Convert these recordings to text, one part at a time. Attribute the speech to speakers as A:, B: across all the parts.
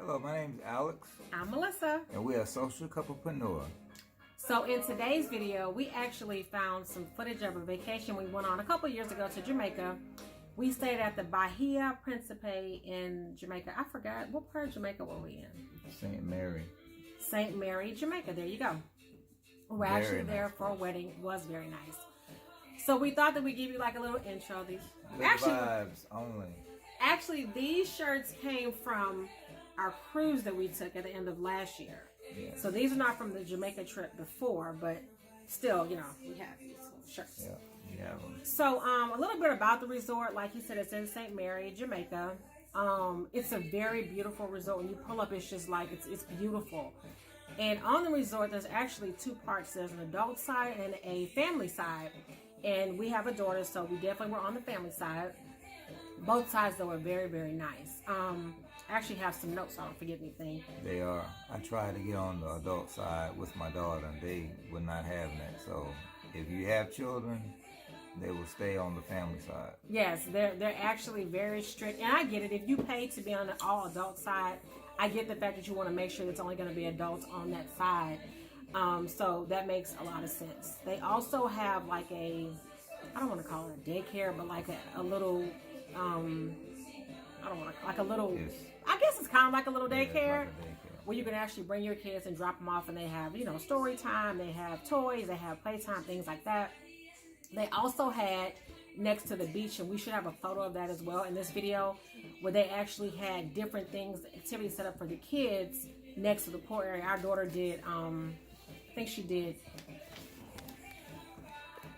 A: Hello, my name is Alex.
B: I'm Melissa.
A: And we are Social Couplepreneur.
B: So in today's video, we actually found some footage of a vacation we went on a couple years ago to Jamaica. We stayed at the Bahia Principe in Jamaica. I forgot, what part of Jamaica were we in?
A: St. Mary.
B: St. Mary, Jamaica. There you go. We were actually there for a wedding. It was very nice. So we thought that we'd give you like a little intro. These
A: vibes only.
B: Actually, these shirts came from our cruise that we took at the end of last year.
A: Yeah.
B: So these are not from the Jamaica trip before, but still, you know, we have these little shirts.
A: Yeah, we have them.
B: So a little bit about the resort. Like you said, it's in St. Mary, Jamaica. It's a very beautiful resort. When you pull up, it's just like, it's beautiful. And on the resort, there's actually two parts. There's an adult side and a family side. And we have a daughter, so we definitely were on the family side. Both sides, though, are very, very nice. I actually have some notes, so I don't forget anything.
A: They are. I tried to get on the adult side with my daughter, and they were not having that. So if you have children, they will stay on the family side.
B: Yes, they're actually very strict. And I get it. If you pay to be on the all-adult side, I get the fact that you want to make sure it's only going to be adults on that side. So that makes a lot of sense. They also have like I don't want to call it a daycare, but like a little, I don't want to, like a little, I guess it's kind of like a little daycare,
A: like a daycare
B: where you can actually bring your kids and drop them off, and they have, you know, story time, they have toys, they have playtime, things like that. They also had next to the beach, and we should have a photo of that as well in this video, where they actually had different things, activities set up for the kids next to the pool area. Our daughter did, I think she did,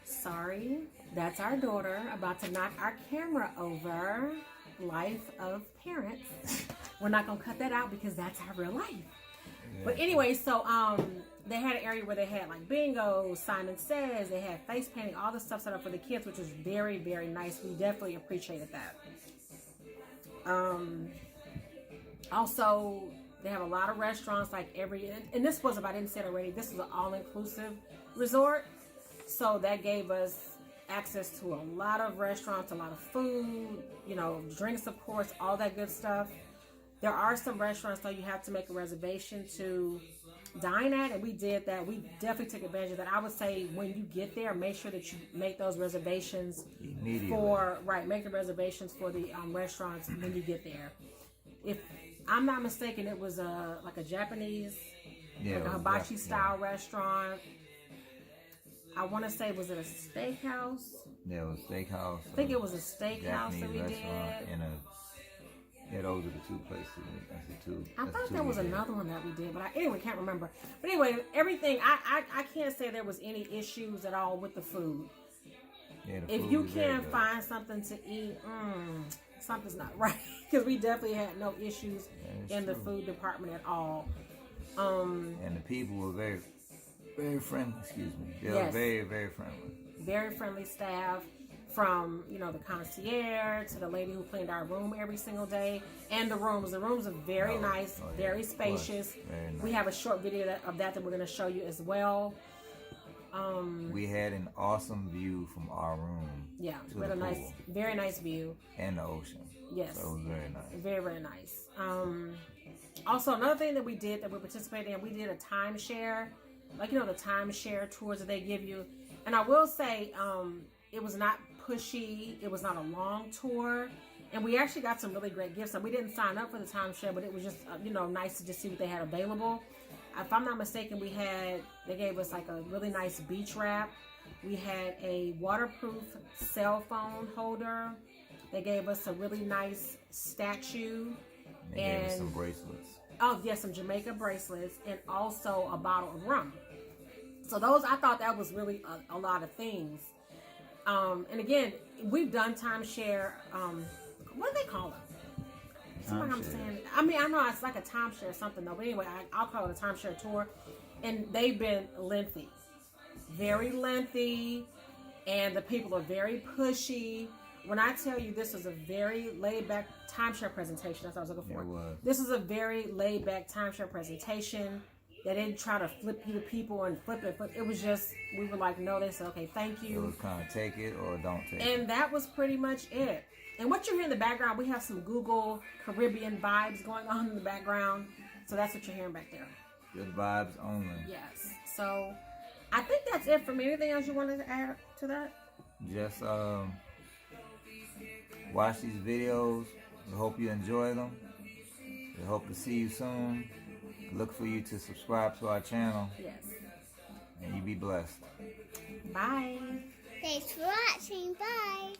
B: sorry, that's our daughter about to knock our camera over. Life of parents. We're not gonna cut that out because that's our real life. Yeah. But anyway, so they had an area where they had like bingo, Simon Says, they had face painting, all the stuff set up for the kids, which was very, very nice. We definitely appreciated that. Also, they have a lot of restaurants, like and this was, if I didn't say it already, this was an all-inclusive resort. So that gave us access to a lot of restaurants, a lot of food, you know, drinks, of course, all that good stuff. There are some restaurants, though, you have to make a reservation to dine at, and we did that. We definitely took advantage of that. I would say when you get there, make sure that you make those reservations immediately. Make the reservations for the restaurants when you get there. If I'm not mistaken, it was like a Japanese, like a hibachi style restaurant. I want to say, was it a steakhouse?
A: Yeah, it was a steakhouse.
B: I think it was a steakhouse that we did.
A: Yeah, those are the two places. That's the two.
B: I thought there was another one that we did, but anyway, can't remember. But anyway, everything, I can't say there was any issues at all with the food.
A: Yeah,
B: if you can't find something to eat, something's not right. Because we definitely had no issues in the food department at all.
A: And the people were very friendly, excuse me. They were very, very friendly.
B: Very friendly staff, from, you know, the concierge to the lady who cleaned our room every single day. And the rooms are very nice, very spacious. Very nice. We have a short video of that we're going to show you as well.
A: We had an awesome view from our room.
B: Yeah, we had a very nice view.
A: And the ocean.
B: Yes.
A: So it was very nice.
B: Very, very nice. Also, another thing that we did, that we participated in, we did a timeshare. Like, you know, the timeshare tours that they give you. And I will say, it was not pushy. It was not a long tour. And we actually got some really great gifts. So we didn't sign up for the timeshare, but it was just, you know, nice to just see what they had available. If I'm not mistaken, they gave us like a really nice beach wrap. We had a waterproof cell phone holder. They gave us a really nice statue.
A: They gave us some bracelets.
B: Oh, yes, some Jamaica bracelets, and also a bottle of rum. So those, I thought that was really a lot of things. And again, we've done timeshare, what do they call it? I'm saying, I mean, I know it's like a timeshare or something though, but anyway, I'll call it a timeshare tour. And they've been lengthy, very lengthy, and the people are very pushy. When I tell you this was a very laid-back timeshare presentation, that's what I was looking for.
A: It was.
B: This is a very laid-back timeshare presentation. They didn't try to flip you to people and flip it, but it was just, we were like, no. They said, okay, thank you.
A: It was kind of take it or don't take it.
B: And that was pretty much it. And what you hear in the background, we have some Google Caribbean vibes going on in the background. So that's what you're hearing back there.
A: Good vibes only.
B: Yes. So I think that's it for me. Anything else you wanted to add to that?
A: Just watch these videos. We hope you enjoy them. We hope to see you soon. Look for you to subscribe to our channel.
B: Yes.
A: And you be blessed.
B: Bye.
C: Thanks for watching. Bye.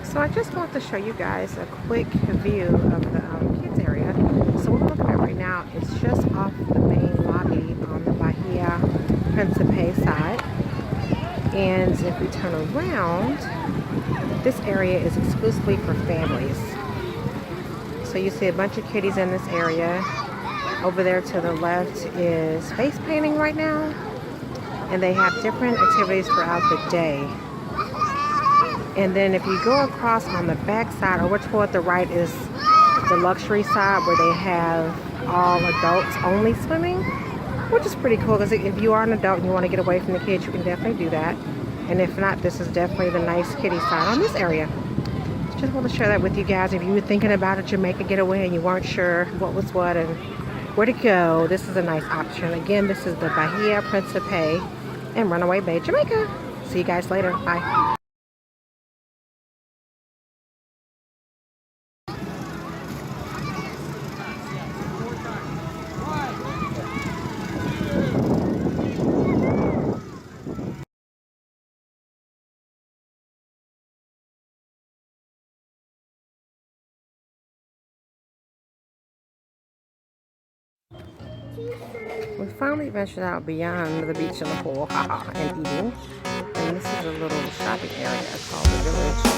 B: So I just want to show you guys a quick view of the kids area. So what we're looking at right now is just off the main lobby on the Bahia Principe side. And if we turn around, this area is exclusively for families. So you see a bunch of kiddies in this area. Over there to the left is face painting right now. And they have different activities throughout the day. And then if you go across on the back side, over toward the right is the luxury side where they have all adults only swimming, which is pretty cool because if you are an adult and you want to get away from the kids, you can definitely do that. And if not, this is definitely the nice kiddie side on this area. Just want to share that with you guys. If you were thinking about a Jamaica getaway and you weren't sure what was what and where to go, this is a nice option. Again, this is the Bahia Principe in Runaway Bay, Jamaica. See you guys later. Bye.
C: watching
D: We finally ventured out beyond the beach and the pool, haha, and eating. And this is a little shopping area called the Village.